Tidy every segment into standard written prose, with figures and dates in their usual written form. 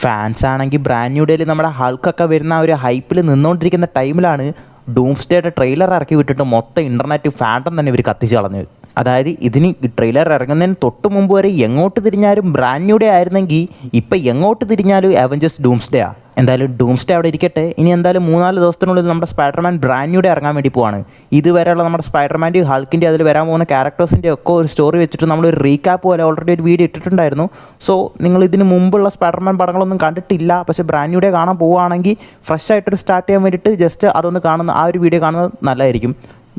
Fans ആണെങ്കിൽ brand new ഡേയിൽ നമ്മുടെ ഹൾക്കൊക്കെ വരുന്ന ആ ഒരു ഹൈപ്പിൽ നിന്നുകൊണ്ടിരിക്കുന്ന ടൈമിലാണ് ഡൂംസ്ഡേയുടെ ട്രെയിലർ ഇറക്കി വിട്ടിട്ട് മൊത്തം ഇൻ്റർനെറ്റ് ഫാൻഡം തന്നെ ഇവർ കത്തിച്ച് കളഞ്ഞത്. അതായത് ഇതിന് ട്രെയിലർ ഇറങ്ങുന്നതിന് തൊട്ട് മുമ്പ് വരെ എങ്ങോട്ട് തിരിഞ്ഞാലും ബ്രാൻഡ് ന്യൂ ഡേ ആയിരുന്നെങ്കിൽ ഇപ്പം എങ്ങോട്ട് തിരിഞ്ഞാലും അവഞ്ചേഴ്സ് ഡൂംസ്ഡേ ആണ്. എന്തായാലും ഡൂംസ്ഡേ അവിടെ ഇരിക്കട്ടെ. ഇനി എന്തായാലും 3-4 ദിവസത്തിനുള്ളിൽ നമ്മുടെ സ്പൈഡർമാൻ ബ്രാൻഡ് ന്യൂ ഡേ ഇറങ്ങാൻ വേണ്ടി പോവാണ്. ഇതുവരെയുള്ള നമ്മുടെ സ്പൈഡർമാൻ്റെ ഹൾക്കിൻ്റെ അതിൽ വരാൻ പോകുന്ന ക്യാരക്ടേഴ്സിൻ്റെ ഒക്കെ ഒരു സ്റ്റോറി വെച്ചിട്ട് നമ്മളൊരു റീക്യാപ്പ് പോലെ ഓൾറെഡി ഒരു വീഡിയോ ഇട്ടിട്ടുണ്ടായിരുന്നു. സോ നിങ്ങൾ ഇതിന് മുമ്പുള്ള സ്പൈഡർമാൻ പടങ്ങളൊന്നും കണ്ടിട്ടില്ല, പക്ഷേ ബ്രാൻഡ് ന്യൂ ഡേ കാണാൻ പോവുകയാണെങ്കിൽ ഫ്രഷ് ആയിട്ടൊരു സ്റ്റാർട്ട് ചെയ്യാൻ വേണ്ടിയിട്ട് ജസ്റ്റ് അതൊന്ന് കാണുന്ന ആ ഒരു വീഡിയോ കാണുന്നത് നല്ലതായിരിക്കും.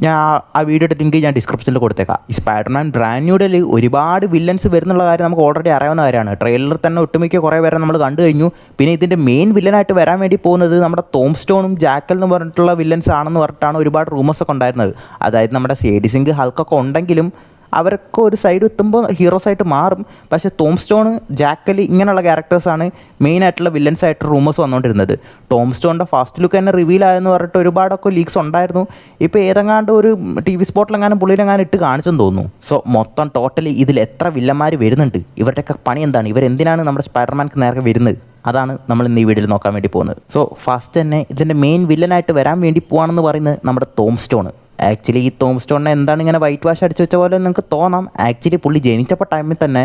ഞാൻ ആ വീഡിയോയുടെ ലിങ്ക് ഞാൻ ഡിസ്ക്രിപ്ഷനിൽ കൊടുത്തേക്കാം. ഈ സ്പൈഡർമാൻ ബ്രാൻഡ് ന്യൂ ഡേയിൽ ഒരുപാട് വില്ലൻസ് വരുന്നുള്ള കാര്യം നമുക്ക് ഓൾറെഡി അറിയാവുന്ന കാര്യമാണ്. ട്രെയിലറിൽ തന്നെ ഒട്ടുമിക്ക കുറേ പേരെ നമ്മൾ കണ്ടു കഴിഞ്ഞു. പിന്നെ ഇതിൻ്റെ മെയിൻ വില്ലനായിട്ട് വരാൻ വേണ്ടി പോകുന്നത് നമ്മുടെ ടോം സ്റ്റോണും ജാക്കൽ എന്ന് പറഞ്ഞിട്ടുള്ള വില്ലൻസ് ആണെന്ന് പറഞ്ഞിട്ടാണ് ഒരുപാട് റൂമേഴ്സൊക്കെ ഉണ്ടായിരുന്നത്. അതായത് നമ്മുടെ സേഡി സിങ്ക് ഹൾക്കൊക്കെ ഉണ്ടെങ്കിലും അവരൊക്കെ ഒരു സൈഡ് എത്തുമ്പോൾ ഹീറോസായിട്ട് മാറും. പക്ഷേ ടോം സ്റ്റോണ്, ജാക്കലി ഇങ്ങനെയുള്ള ക്യാരക്ടേഴ്സാണ് മെയിനായിട്ടുള്ള വില്ലൻസായിട്ട് റൂമേഴ്സ് വന്നുകൊണ്ടിരുന്നത്. ടോം സ്റ്റോണിൻ്റെ ഫസ്റ്റ് ലുക്ക് തന്നെ റിവീൽ ആയെന്ന് പറഞ്ഞിട്ട് ഒരുപാടൊക്കെ ലീക്സ് ഉണ്ടായിരുന്നു. ഇപ്പോൾ ഏതെങ്ങാണ്ട് ഒരു TV സ്പോട്ടിലെങ്ങാനും പുള്ളിയിലെങ്ങാനും ഇട്ട് കാണിച്ചെന്ന് തോന്നുന്നു. സോ മൊത്തം ടോട്ടലി ഇതിൽ എത്ര വില്ലന്മാർ വരുന്നുണ്ട്, ഇവരുടെയൊക്കെ പണി എന്താണ്, ഇവരെന്തിനാണ് നമ്മുടെ സ്പൈഡർമാൻക്ക് നേരെ വരുന്നത്, അതാണ് നമ്മൾ ഇന്ന് ഈ വീഡിയോയിൽ നോക്കാൻ വേണ്ടി പോകുന്നത്. സോ ഫസ്റ്റ് തന്നെ ഇതിൻ്റെ മെയിൻ വില്ലനായിട്ട് വരാൻ വേണ്ടി പോവാണെന്ന് പറയുന്നത് നമ്മുടെ ടോം സ്റ്റോണ്. ആക്ച്വലി ഈ ടോം സ്റ്റോണിനെ എന്താണ് ഇങ്ങനെ വൈറ്റ് വാഷ് അടിച്ച് വെച്ച പോലെ നിങ്ങൾക്ക് തോന്നാം. ആക്ച്വലി പുള്ളി ജനിച്ചപ്പോൾ ടൈമിൽ തന്നെ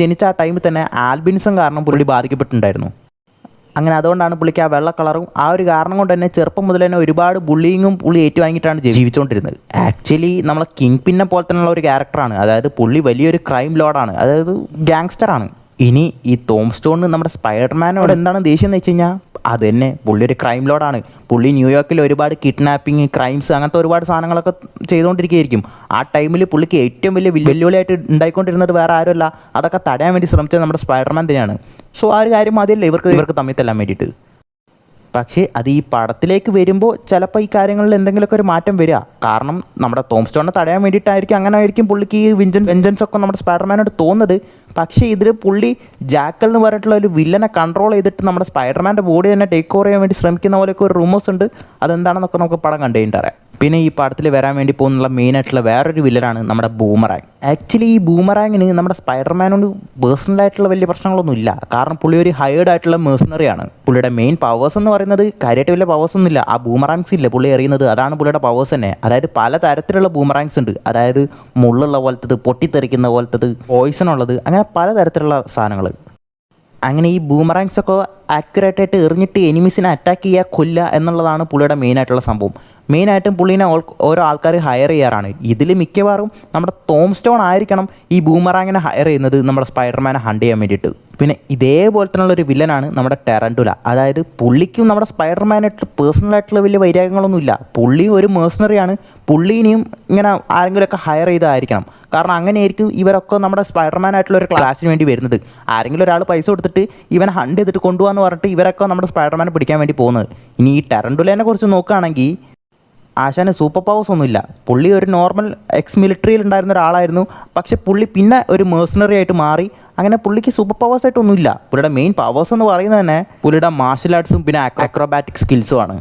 ജനിച്ച ആ ടൈമിൽ തന്നെ ആൽബിനിസം കാരണം പുള്ളി ബാധിക്കപ്പെട്ടിട്ടുണ്ടായിരുന്നു. അങ്ങനെ അതുകൊണ്ടാണ് പുള്ളിക്ക് ആ വെള്ള കളറും ആ ഒരു കാരണം കൊണ്ട് തന്നെ ചെറുപ്പം മുതൽ തന്നെ ഒരുപാട് ബുള്ളിങ്ങും പുള്ളി ഏറ്റുവാങ്ങിയിട്ടാണ് ജീവിച്ചുകൊണ്ടിരുന്നത്. ആക്ച്വലി നമ്മളെ കിങ് പിന്നെ പോലെ തന്നെയുള്ള ഒരു ക്യാരക്ടറാണ്. അതായത് പുള്ളി വലിയൊരു ക്രൈം ലോഡാണ്, അതായത് ഗാങ്സ്റ്ററാണ്. ഇനി ഈ ടോം സ്റ്റോണിന് നമ്മുടെ സ്പൈഡർമാനോട് എന്താണ് ദേഷ്യം എന്ന് വെച്ച് കഴിഞ്ഞാൽ അത് തന്നെ, പുള്ളി ഒരു ക്രൈം ലോഡാണ്. പുള്ളി ന്യൂയോർക്കിൽ ഒരുപാട് കിഡ്നാപ്പിങ്, ക്രൈംസ് അങ്ങനത്തെ ഒരുപാട് സാധനങ്ങളൊക്കെ ചെയ്തുകൊണ്ടിരിക്കുകയായിരിക്കും. ആ ടൈമിൽ പുള്ളിക്ക് ഏറ്റവും വലിയ വെല്ലുവിളിയായിട്ട് ഉണ്ടായിക്കൊണ്ടിരുന്നത് വേറെ ആരുമല്ല, അതൊക്കെ തടയാൻ വേണ്ടി ശ്രമിച്ചത് നമ്മുടെ സ്പൈഡർമാൻ തന്നെയാണ്. സോ ആ ഒരു കാര്യം മതിയല്ലേ ഇവർക്ക് തമ്മിൽ തല്ലാൻ വേണ്ടിയിട്ട്. പക്ഷേ അത് ഈ പടത്തിലേക്ക് വരുമ്പോൾ ചിലപ്പോൾ ഈ കാര്യങ്ങളിൽ എന്തെങ്കിലുമൊക്കെ ഒരു മാറ്റം വരിക. കാരണം നമ്മുടെ ടോം സ്റ്റോണിനെ തടയാൻ വേണ്ടിയിട്ടായിരിക്കും, അങ്ങനെ ആയിരിക്കും പുള്ളിക്ക് ഈ വെഞ്ചൻസ് ഒക്കെ നമ്മുടെ സ്പൈഡർമാനോട് തോന്നുന്നത്. പക്ഷേ ഇതിൽ പുള്ളി ജാക്കൽ എന്ന് പറഞ്ഞിട്ടുള്ള ഒരു വില്ലനെ കൺട്രോൾ ചെയ്തിട്ട് നമ്മുടെ സ്പൈഡർമാൻ്റെ ബോഡി തന്നെ ടേക്ക് ഓവർ ചെയ്യാൻ വേണ്ടി ശ്രമിക്കുന്ന പോലെയൊക്കെ ഒരു റൂമേഴ്സ് ഉണ്ട്. അതെന്താണെന്നൊക്കെ നമുക്ക് പടം കണ്ടു കഴിഞ്ഞിട്ട് അറിയാം. പിന്നെ ഈ പടത്തിൽ വരാൻ വേണ്ടി പോകുന്നുള്ള മെയിനായിട്ടുള്ള വേറൊരു വില്ലനാണ് നമ്മുടെ ബൂമറാങ്. ആക്ച്വലി ഈ ബൂമറാങ്ങിന് നമ്മുടെ സ്പൈഡർമാനോട് പേഴ്സണലായിട്ടുള്ള വലിയ പ്രശ്നങ്ങളൊന്നും ഇല്ല. കാരണം പുള്ളി ഒരു ഹയേർഡ് ആയിട്ടുള്ള മേഴ്സണറിയാണ്. പുള്ളിയുടെ മെയിൻ പവേഴ്സ് എന്ന് പറയുന്നത് കാര്യമായിട്ട് വലിയ പവേഴ്സ് ഒന്നും ഇല്ല. ആ ബൂമറാങ്സ് ഇല്ല പുള്ളി എറിയുന്നത്, അതാണ് പുള്ളിയുടെ പവേഴ്സ് തന്നെ. അതായത് പല തരത്തിലുള്ള ബൂമറാങ്സ് ഉണ്ട്. അതായത് മുള്ളുള്ള പോലത്തത്, പൊട്ടിത്തെറിക്കുന്ന പോലത്തത്, പോയിസൺ ഉള്ളത്, അങ്ങനെ പലതരത്തിലുള്ള സാധനങ്ങൾ. അങ്ങനെ ഈ ബൂമറാങ്സ് ഒക്കെ ആക്യുറേറ്റായിട്ട് എറിഞ്ഞിട്ട് എനിമീസിനെ അറ്റാക്ക് ചെയ്യുക, കൊല്ലുക എന്നുള്ളതാണ് പുള്ളിയുടെ മെയിനായിട്ടുള്ള സംഭവം. മെയിനായിട്ടും പുള്ളീനെ ഓരോ ആൾക്കാർ ഹയർ ചെയ്യാറാണ്. ഇതിൽ മിക്കവാറും നമ്മുടെ ടോം സ്റ്റോൺ ആയിരിക്കണം ഈ ബൂമറാങ്ങിനെ ഹയർ ചെയ്യുന്നത് നമ്മുടെ സ്പൈഡർമാനെ ഹണ്ട് ചെയ്യാൻ വേണ്ടിയിട്ട്. പിന്നെ ഇതേപോലെ തന്നെയുള്ള ഒരു വില്ലനാണ് നമ്മുടെ ടെറൻറ്റുല. അതായത് പുള്ളിക്കും നമ്മുടെ സ്പൈഡർമാനായിട്ട് പേഴ്സണലായിട്ടുള്ള വലിയ വൈരാഗ്യങ്ങളൊന്നുമില്ല. പുള്ളി ഒരു മേഴ്സണറിയാണ്. പുള്ളീനെയും ഇങ്ങനെ ആരെങ്കിലുമൊക്കെ ഹയർ ചെയ്തായിരിക്കണം. കാരണം അങ്ങനെയായിരിക്കും ഇവരൊക്കെ നമ്മുടെ സ്പൈഡർമാനായിട്ടുള്ള ഒരു ക്ലാസ്സിന് വേണ്ടി വരുന്നത്. ആരെങ്കിലും ഒരാൾ പൈസ കൊടുത്തിട്ട് ഇവനെ ഹണ്ട് ചെയ്തിട്ട് കൊണ്ടുപോകാന്ന് പറഞ്ഞിട്ട് ഇവരൊക്കെ നമ്മുടെ സ്പൈഡർമാനെ പിടിക്കാൻ വേണ്ടി പോകുന്നത്. ഇനി ഈ ടെറൻറ്റുലേനെ കുറിച്ച് നോക്കുകയാണെങ്കിൽ ആശാന് സൂപ്പർ പവേഴ്സ് ഒന്നുമില്ല. പുള്ളി ഒരു നോർമൽ മിലിറ്ററിയിൽ ഉണ്ടായിരുന്ന ഒരാളായിരുന്നു. പക്ഷെ പുള്ളി പിന്നെ ഒരു മേഴ്സണറി ആയിട്ട് മാറി. അങ്ങനെ പുള്ളിക്ക് സൂപ്പർ പവേഴ്സ് ആയിട്ടൊന്നുമില്ല. പുള്ളിയുടെ മെയിൻ പവേഴ്സ് എന്ന് പറയുന്നത് തന്നെ പുള്ളിയുടെ മാർഷൽ ആർട്സും പിന്നെ അക്രോബാറ്റിക് സ്കിൽസും ആണ്.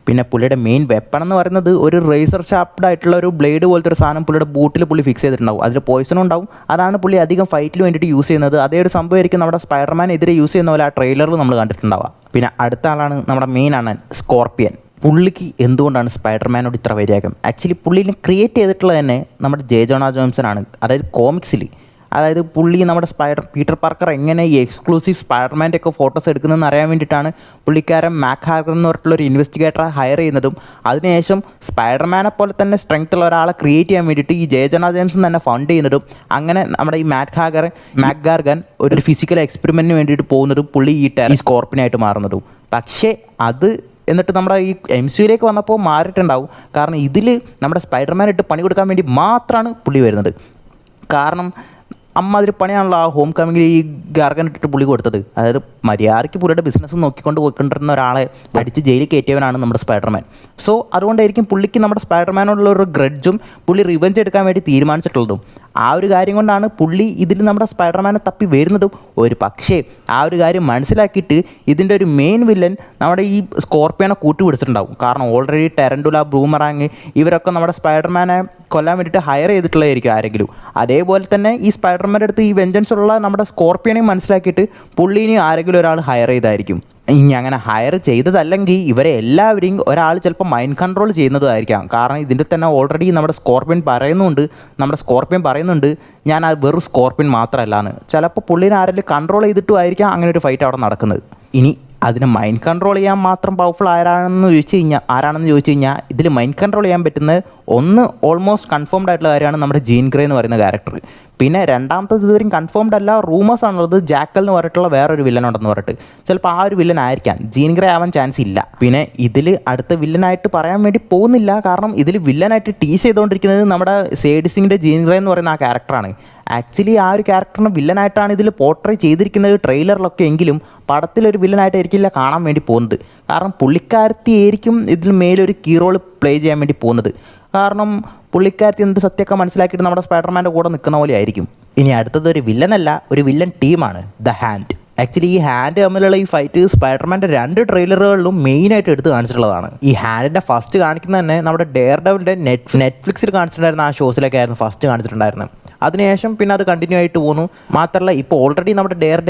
പിന്നെ പുള്ളിയുടെ മെയിൻ വെപ്പൺ എന്ന് പറയുന്നത് ഒരു റേസർ ഷാർപ്ഡ് ആയിട്ടുള്ള ഒരു ബ്ലേഡ് പോലത്തെ ഒരു സാധനം പുള്ളിയുടെ ബൂട്ടിൽ പുള്ളി ഫിക്സ് ചെയ്തിട്ടുണ്ടാവും. അതിൽ പോയിസൺ ഉണ്ടാവും. അതാണ് പുള്ളി അധികം ഫൈറ്റിന് വേണ്ടിയിട്ട് യൂസ് ചെയ്യുന്നത്. അതേ ഒരു സംഭവമായിരിക്കും നമ്മുടെ സ്പൈഡർമാനെതിരെ യൂസ് ചെയ്യുന്ന പോലെ ആ ട്രെയിലറിൽ നമ്മൾ കണ്ടിട്ടുണ്ടാവുക. പിന്നെ അടുത്ത ആളാണ് നമ്മുടെ മെയിൻ അണ്ണൻ സ്കോർപ്പിയൻ. പുള്ളിക്ക് എന്തുകൊണ്ടാണ് സ്പൈഡർമാനോട് ഇത്ര വൈരാഗ്യം? ആക്ച്വലി പുള്ളിനെ ക്രിയേറ്റ് ചെയ്തിട്ടുള്ളത് തന്നെ നമ്മുടെ ജെ ജോണ ജോൺസൺ ആണ്. അതായത് കോമിക്സിൽ. അതായത് പുള്ളി നമ്മുടെ പീറ്റർ പാർക്കർ എങ്ങനെ ഈ എക്സ്ക്ലൂസീവ് സ്പൈഡർമാൻ്റെ ഒക്കെ ഫോട്ടോസ് എടുക്കുന്നതെന്ന് അറിയാൻ വേണ്ടിയിട്ടാണ് പുള്ളിക്കാരൻ മാക് ഹാഗർ എന്ന് പറഞ്ഞിട്ടുള്ളൊരു ഇൻവെസ്റ്റിഗേറ്ററെ ഹയർ ചെയ്യുന്നതും അതിനുശേഷം സ്പൈഡർമാനെ പോലെ തന്നെ സ്ട്രെങ്ത് ഉള്ള ഒരാളെ ക്രിയേറ്റ് ചെയ്യാൻ വേണ്ടിയിട്ട് ഈ ജെ ജോണ ജോൺസൺ തന്നെ ഫണ്ട് ചെയ്യുന്നതും അങ്ങനെ നമ്മുടെ ഈ മാക് ഗാർഗൻ ഒരു ഫിസിക്കൽ എക്സ്പെരിമെൻറ്റിന് വേണ്ടിയിട്ട് പോകുന്നതും പുള്ളി ഈ സ്കോർപ്പിനായിട്ട് മാറുന്നതും. പക്ഷേ അത് എന്നിട്ട് നമ്മുടെ ഈ MCUയിലേക്ക് വന്നപ്പോൾ മാറിയിട്ടുണ്ടാവും. കാരണം ഇതിൽ നമ്മുടെ സ്പൈഡർമാനായിട്ട് പണി കൊടുക്കാൻ വേണ്ടി മാത്രമാണ് പുള്ളി വരുന്നത്. കാരണം അമ്മാതിരി പണിയാണല്ലോ ആ ഹോം കമ്മിങ്ങിൽ ഈ ഗാർഗൻ ഇട്ടിട്ട് പുള്ളി കൊടുത്തത്. അതായത് മര്യാദയ്ക്ക് പുള്ളിയുടെ ബിസിനസ് നോക്കിക്കൊണ്ട് പോയിക്കൊണ്ടിരുന്ന ഒരാളെ അടിച്ച് ജയിലിൽ കയറ്റിയവനാണ് നമ്മുടെ സ്പൈഡർമാൻ. സോ അതുകൊണ്ടായിരിക്കും പുള്ളിക്ക് നമ്മുടെ സ്പൈഡർമാനോടുള്ള ഒരു ഗ്രഡ്ജും പുള്ളി റിവെഞ്ച് എടുക്കാൻ വേണ്ടി തീരുമാനിച്ചിട്ടുള്ളതും. ആ ഒരു കാര്യം കൊണ്ടാണ് പുള്ളി ഇതിൽ നമ്മുടെ സ്പൈഡർമാനെ തപ്പി വരുന്നതും. ഒരു പക്ഷേ ആ ഒരു കാര്യം മനസ്സിലാക്കിയിട്ട് ഇതിൻ്റെ ഒരു മെയിൻ വില്ലൻ നമ്മുടെ ഈ സ്കോർപ്പിയോനെ കൂട്ടുപിടിച്ചിട്ടുണ്ടാവും. കാരണം ഓൾറെഡി ടെറൻഡുല, ബ്രൂമറാങ് ഇവരൊക്കെ നമ്മുടെ സ്പൈഡർമാനെ കൊല്ലാൻ വേണ്ടിയിട്ട് ഹയർ ചെയ്തിട്ടുള്ളതായിരിക്കും ആരെങ്കിലും. അതേപോലെ തന്നെ ഈ സ്പൈഡർമാൻ്റെ അടുത്ത് ഈ വെഞ്ചൻസ് ഉള്ള നമ്മുടെ സ്കോർപ്പിയോനെയും മനസ്സിലാക്കിയിട്ട് പുള്ളീനെ ആരെങ്കിലും ഒരാൾ ഹയർ ചെയ്തായിരിക്കും. ഇനി അങ്ങനെ ഹയർ ചെയ്തതല്ലെങ്കിൽ ഇവരെ എല്ലാവരെയും ഒരാൾ ചിലപ്പോൾ മൈൻഡ് കൺട്രോൾ ചെയ്യുന്നതായിരിക്കാം. കാരണം ഇതിൻ്റെ തന്നെ ഓൾറെഡി നമ്മുടെ സ്കോർപ്പിയൻ പറയുന്നുണ്ട് ഞാൻ അത് വെറും സ്കോർപ്പിയൻ മാത്രമല്ല എന്ന്. ചിലപ്പോൾ പുള്ളിനെ ആരെങ്കിലും കൺട്രോൾ ചെയ്തിട്ടും ആയിരിക്കാം അങ്ങനെ ഒരു ഫൈറ്റ് അവിടെ നടക്കുന്നത്. ഇനി അതിന് മൈൻഡ് കൺട്രോൾ ചെയ്യാൻ മാത്രം പവർഫുൾ ആരാണെന്ന് ചോദിച്ചു കഴിഞ്ഞാൽ ഇതിൽ മൈൻഡ് കൺട്രോൾ ചെയ്യാൻ പറ്റുന്നത് ഒന്ന് ഓൾമോസ്റ്റ് കൺഫേംഡ് ആയിട്ടുള്ള കാര്യമാണ് നമ്മുടെ ജീൻ ഗ്രേ എന്ന് പറയുന്ന ക്യാരക്ടർ. പിന്നെ രണ്ടാമത്തത് ഇതുവരെയും കൺഫേംഡ് അല്ല, റൂമേഴ്സ് ആണുള്ളത് ജാക്കൽ എന്ന് പറഞ്ഞിട്ടുള്ള വേറൊരു വില്ലൻ ഉണ്ടെന്ന് പറഞ്ഞിട്ട്. ചിലപ്പോൾ ആ ഒരു വില്ലൻ ആയിരിക്കാം, ജീൻ ഗ്രേ ആവാൻ ചാൻസ് ഇല്ല. പിന്നെ ഇതിൽ അടുത്ത വില്ലനായിട്ട് പറയാൻ വേണ്ടി പോകുന്നില്ല, കാരണം ഇതിൽ വില്ലനായിട്ട് ടീസ് ചെയ്തുകൊണ്ടിരിക്കുന്നത് നമ്മുടെ സേഡിസിങ്ങിൻ്റെ ജീൻ ഗ്രേ എന്ന് പറയുന്ന ആ ക്യാരക്ടറാണ്. ആക്ച്വലി ആ ഒരു ക്യാരക്ടറിനെ വില്ലനായിട്ടാണ് ഇതിൽ പോർട്രേ ചെയ്തിരിക്കുന്നത് ട്രെയിലറിലൊക്കെ. എങ്കിലും പടത്തിലൊരു വില്ലനായിട്ടായിരിക്കില്ല കാണാൻ വേണ്ടി പോകുന്നത്. കാരണം പുള്ളിക്കാരത്തിയായിരിക്കും ഇതിൽ മേലൊരു കീ റോൾ പ്ലേ ചെയ്യാൻ വേണ്ടി പോകുന്നത്. കാരണം പുള്ളിക്കാരത്തി എന്ത് സത്യമൊക്കെ മനസ്സിലാക്കിയിട്ട് നമ്മുടെ സ്പൈഡർമാൻ്റെ കൂടെ നിൽക്കുന്ന പോലെ ആയിരിക്കും. ഇനി അടുത്തത് ഒരു വില്ലനല്ല, ഒരു വില്ലൻ ടീമാണ്, ദ ഹാൻഡ്. ആക്ച്വലി ഈ ഹാൻഡ് തമ്മിലുള്ള ഈ ഫൈറ്റ് സ്പൈഡർമാൻ്റെ 2 ട്രെയിലറുകളിലും മെയിനായിട്ട് എടുത്ത് കാണിച്ചിട്ടുള്ളതാണ്. ഈ ഹാൻഡിൻ്റെ ഫസ്റ്റ് കാണിക്കുന്നത് തന്നെ നമ്മുടെ ഡെയർ ഡെവിലിൻ്റെ നെറ്റ്ഫ്ലിക്സിൽ കാണിച്ചിട്ടുണ്ടായിരുന്ന ആ ഷോസിലൊക്കെ ആയിരുന്നു ഫസ്റ്റ് കാണിച്ചിട്ടുണ്ടായിരുന്നത്. അതിനുശേഷം പിന്നെ അത് കണ്ടിന്യൂ ആയിട്ട് പോകുന്നു. മാത്രമല്ല ഇപ്പോൾ ഓൾറെഡി നമ്മുടെ dare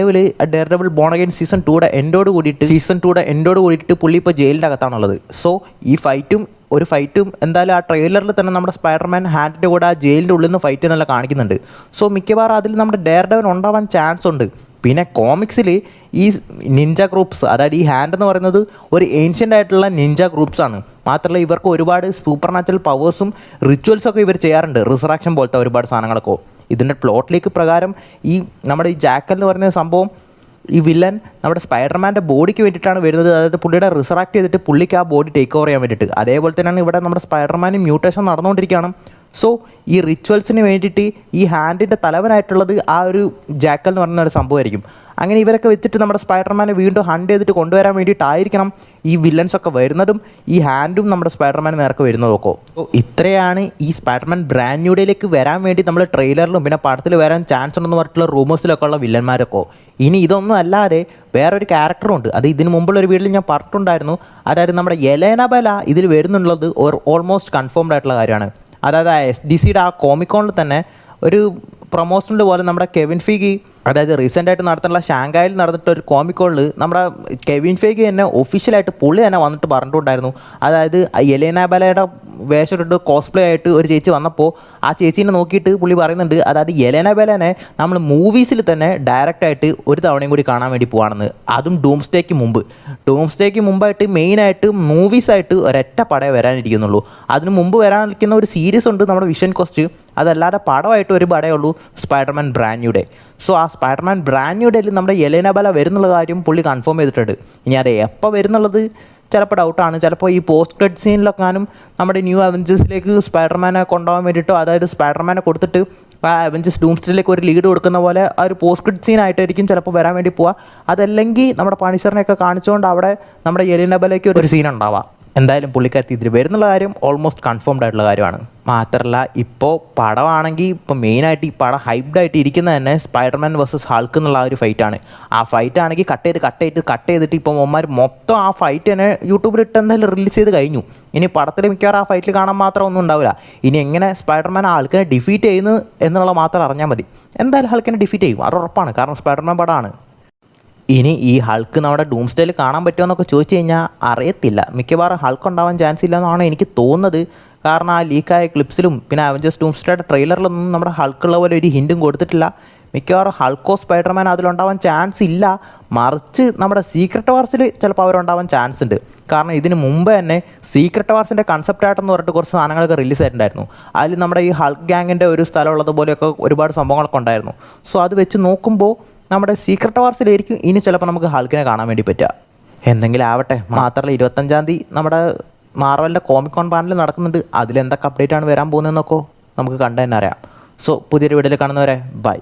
devil born again season 2യുടെ എൻഡോട് കൂടിയിട്ട് പുള്ളി ഇപ്പോൾ ജയിലിൻ്റെ അകത്താണുള്ളത്. സോ ഈ ഫൈറ്റും എന്തായാലും ആ ട്രെയിലറിൽ തന്നെ നമ്മുടെ സ്പൈഡർമാൻ ഹാൻഡിൻ്റെ കൂടെ ആ ജയിലിൻ്റെ ഉള്ളിൽ നിന്ന് ഫൈറ്റ് എന്നെല്ലാം കാണിക്കുന്നുണ്ട്. സോ മിക്കവാറും അതിൽ നമ്മുടെ ഡെയർ ഡെവിൽ ഉണ്ടാവാൻ ചാൻസ് ഉണ്ട്. പിന്നെ കോമിക്സിൽ ഈ നിഞ്ച ഗ്രൂപ്പ്സ്, അതായത് ഈ ഹാൻഡ് എന്ന് പറയുന്നത് ഒരു ഏൻഷ്യൻ്റ് ആയിട്ടുള്ള നിഞ്ച ഗ്രൂപ്പ്സാണ്. മാത്രമല്ല ഇവർക്ക് ഒരുപാട് സൂപ്പർ നാച്ചുറൽ പവേഴ്സും റിച്വൽസൊക്കെ ഇവർ ചെയ്യാറുണ്ട്, റിസറാക്ഷൻ പോലത്തെ ഒരുപാട് സാധനങ്ങളൊക്കെ. ഇതിൻ്റെ പ്ലോട്ടിലേക്ക് പ്രകാരം നമ്മുടെ ഈ ജാക്കൽ എന്ന് പറയുന്ന സംഭവം, ഈ വില്ലൻ നമ്മുടെ സ്പൈഡർമാൻ്റെ ബോഡിക്ക് വേണ്ടിയിട്ടാണ് വരുന്നത്. അതായത് പുള്ളിയുടെ റിസറാക്ട് ചെയ്തിട്ട് പുള്ളിക്ക് ആ ബോഡി ടേക്ക് ഓവർ ചെയ്യാൻ വേണ്ടിയിട്ട്. അതേപോലെ തന്നെയാണ് ഇവിടെ നമ്മുടെ സ്പൈഡർമാനും മ്യൂട്ടേഷൻ നടന്നുകൊണ്ടിരിക്കുകയാണ്. സോ ഈ റിച്വൽസിന് വേണ്ടിയിട്ട് ഈ ഹാൻഡിൻ്റെ തലവനായിട്ടുള്ളത് ആ ഒരു ജാക്കൽ എന്ന് പറയുന്ന ഒരു സംഭവമായിരിക്കും. അങ്ങനെ ഇവരൊക്കെ വെച്ചിട്ട് നമ്മുടെ സ്പൈഡർമാനെ വീണ്ടും ഹണ്ട് ചെയ്തിട്ട് കൊണ്ടുവരാൻ വേണ്ടിയിട്ടായിരിക്കണം ഈ വില്ലൻസൊക്കെ വരുന്നതും ഈ ഹാൻഡും നമ്മുടെ സ്പൈഡർമാൻ നേർക്ക് വരുന്നതൊക്കെ. അപ്പോൾ ഇത്രയാണ് ഈ സ്പൈഡർമാൻ ബ്രാൻഡ് ന്യൂ ഡേയിലേക്ക് വരാൻ വേണ്ടി നമ്മൾ ട്രെയിലറിലും പിന്നെ പടത്തിൽ വരാൻ ചാൻസ് ഉണ്ടെന്ന് പറഞ്ഞിട്ടുള്ള റൂമേഴ്സിലൊക്കെ ഉള്ള വില്ലന്മാരൊക്കെ. ഇനി ഇതൊന്നും അല്ലാതെ വേറൊരു ക്യാരക്ടറും ഉണ്ട്. അത് ഇതിന് മുമ്പുള്ളൊരു വീഡിയോയിൽ ഞാൻ പറഞ്ഞിട്ടുണ്ടായിരുന്നു. അതായത് നമ്മുടെ യെലേന ബെല ഇതിൽ വരുന്നുള്ളത് ഓൾമോസ്റ്റ് കൺഫേംഡ് ആയിട്ടുള്ള കാര്യമാണ്. അതായത് SDCയുടെ ആ കോമിക്കോണിൽ തന്നെ ഒരു പ്രൊമോഷനിൽ പോലെ നമ്മുടെ കെവിൻ ഫീഗി, അതായത് റീസെൻ്റായിട്ട് നടത്തുന്ന ഷാങ്കായിൽ നടന്നിട്ട് ഒരു കോമിക്കോണിൽ നമ്മുടെ കെവിൻ ഫീഗി തന്നെ ഒഫീഷ്യലായിട്ട് പുള്ളി തന്നെ വന്നിട്ട് പറഞ്ഞിട്ടുണ്ടായിരുന്നു. അതായത് യെലേന ബെലയുടെ വേഷമിട്ട് കോസ്പ്ലേ ആയിട്ട് ഒരു ചേച്ചി വന്നപ്പോൾ ആ ചേച്ചീനെ നോക്കിയിട്ട് പുള്ളി പറയുന്നുണ്ട്, അതായത് യെലേന ബെലനെ നമ്മൾ മൂവീസിൽ തന്നെ ഡയറക്റ്റായിട്ട് ഒരു തവണയും കൂടി കാണാൻ വേണ്ടി പോവാണെന്ന്. അതും ഡൂംസ്ഡേക്ക് മുമ്പായിട്ട് മെയിനായിട്ട് മൂവീസായിട്ട് ഒരൊറ്റ പടേ വരാനിരിക്കുന്നുള്ളൂ. അതിന് മുമ്പ് വരാനിരിക്കുന്ന ഒരു സീരീസ് ഉണ്ട് നമ്മുടെ വിഷൻ ക്വസ്റ്റ്. അതല്ലാതെ പടമായിട്ട് ഒരു പടയേ ഉള്ളൂ, Spiderman brand new day. So ആ സ്പൈഡർമാൻ ബ്രാൻഡ് ന്യൂ ഡേയിൽ നമ്മുടെ യെലേന ബെല വരുന്നുള്ള കാര്യം പുള്ളി കൺഫേം ചെയ്തിട്ടുണ്ട്. ഇനി അത് എപ്പോൾ വരുന്നുള്ളത് ചിലപ്പോൾ ഡൗട്ടാണ്. ചിലപ്പോൾ ഈ പോസ്റ്റ് ക്രെഡിറ്റ് സീനിലൊക്കെയാനും നമ്മുടെ ന്യൂ അവഞ്ചേഴ്സിലേക്ക് സ്പൈഡർമാനെ കൊണ്ടുപോകാൻ വേണ്ടിയിട്ടോ, അതായത് സ്പൈഡർമാനെ കൊടുത്തിട്ട് ആ അവഞ്ചേഴ്സ് ഡൂംസ്ഡേയിലേക്ക് ഒരു ലീഡ് കൊടുക്കുന്ന പോലെ ആ ഒരു പോസ്റ്റ് ക്രെഡിറ്റ് സീനായിട്ടായിരിക്കും ചിലപ്പോൾ വരാൻ വേണ്ടി പോവുക. അതല്ലെങ്കിൽ നമ്മുടെ പണിഷറിനെയൊക്കെ കാണിച്ചുകൊണ്ട് അവിടെ നമ്മുടെ യെലേന ബെലയ്ക്ക് ഒരു സീൻ ഉണ്ടാവാം. എന്തായാലും പുള്ളിക്കാരത്തി ഇതിൽ വരുന്നുള്ള കാര്യം ഓൾമോസ്റ്റ് കൺഫേംഡ് ആയിട്ടുള്ള കാര്യമാണ്. മാത്രമല്ല ഇപ്പോൾ പടമാണെങ്കിൽ ഇപ്പോൾ മെയിനായിട്ട് ഈ പടം ഹൈപ്ഡ് ആയിട്ട് ഇരിക്കുന്നത് തന്നെ സ്പൈഡർമാൻ വേഴ്സസ് ഹൾക്ക് എന്നുള്ള ആ ഒരു ഫൈറ്റാണ്. ആ ഫൈറ്റ് ആണെങ്കിൽ കട്ട് ചെയ്തിട്ട് ഇപ്പോൾ ഒമാർ മൊത്തം ആ ഫൈറ്റ് തന്നെ യൂട്യൂബിലിട്ട് എന്തായാലും റിലീസ് ചെയ്ത് കഴിഞ്ഞു. ഇനി പടത്തിൽ മിക്കവാറും ആ ഫൈറ്റിൽ കാണാൻ മാത്രം ഒന്നും ഉണ്ടാവില്ല. ഇനി എങ്ങനെ സ്പൈഡർമാൻ ഹൾക്കിനെ ഡിഫീറ്റ് ചെയ്യുന്നു എന്നുള്ള മാത്രം അറിഞ്ഞാൽ മതി. എന്തായാലും ഹൾക്കിനെ ഡിഫീറ്റ് ചെയ്യും, അത് ഉറപ്പാണ്. കാരണം സ്പൈഡർമാൻ പടമാണ്. ഇനി ഈ ഹൾക്ക് നമ്മുടെ ഡൂംസ്ഡേയിൽ കാണാൻ പറ്റുമോ എന്നൊക്കെ ചോദിച്ചു കഴിഞ്ഞാൽ അറിയത്തില്ല. മിക്കവാറും ഹൾക്ക് ഉണ്ടാവാൻ ചാൻസ് ഇല്ലെന്നാണ് എനിക്ക് തോന്നുന്നത്. കാരണം ആ ലീക്കായ ക്ലിപ്സിലും പിന്നെ അവഞ്ചേഴ്സ് ഡൂംസ്ഡേയുടെ ട്രെയിലറിലൊന്നും നമ്മുടെ ഹൾക്കുള്ള പോലെ ഒരു ഹിൻറ്റും കൊടുത്തിട്ടില്ല. മിക്കവാറും ഹൾക്കോ സ്പൈഡർമാൻ അതിലുണ്ടാവാൻ ചാൻസ് ഇല്ല. മറിച്ച് നമ്മുടെ സീക്രട്ട് വാർസിൽ ചിലപ്പോൾ അവരുണ്ടാവാൻ ചാൻസ് ഉണ്ട്. കാരണം ഇതിന് മുമ്പ് തന്നെ സീക്രട്ട് വാർസിൻ്റെ കൺസെപ്റ്റായിട്ടെന്ന് പറഞ്ഞിട്ട് കുറച്ച് സാധനങ്ങളൊക്കെ റിലീസ് ആയിട്ടുണ്ടായിരുന്നു. അതിൽ നമ്മുടെ ഈ ഹൾക്ക് ഗ്യാങ്ങിൻ്റെ ഒരു സ്ഥലമുള്ളതുപോലെയൊക്കെ ഒരുപാട് സംഭവങ്ങളൊക്കെ ഉണ്ടായിരുന്നു. സോ അത് വെച്ച് നോക്കുമ്പോൾ നമ്മുടെ സീക്രട്ട് വാർസിലായിരിക്കും ഇനി ചിലപ്പോൾ നമുക്ക് ഹൾക്കിനെ കാണാൻ വേണ്ടി പറ്റുക. എന്തെങ്കിലും ആവട്ടെ. മാത്രമല്ല 25-ാം തീയതി നമ്മുടെ മാർവലിൻ്റെ കോമിക്കോൺ പാനൽ നടക്കുന്നുണ്ട്. അതിലെന്തൊക്കെ അപ്ഡേറ്റ് ആണ് വരാൻ പോകുന്നതെന്നൊക്കെ നമുക്ക് കണ്ടു തന്നെ അറിയാം. സോ പുതിയൊരു വീഡിയോയിൽ കാണുന്നവരെ ബൈ.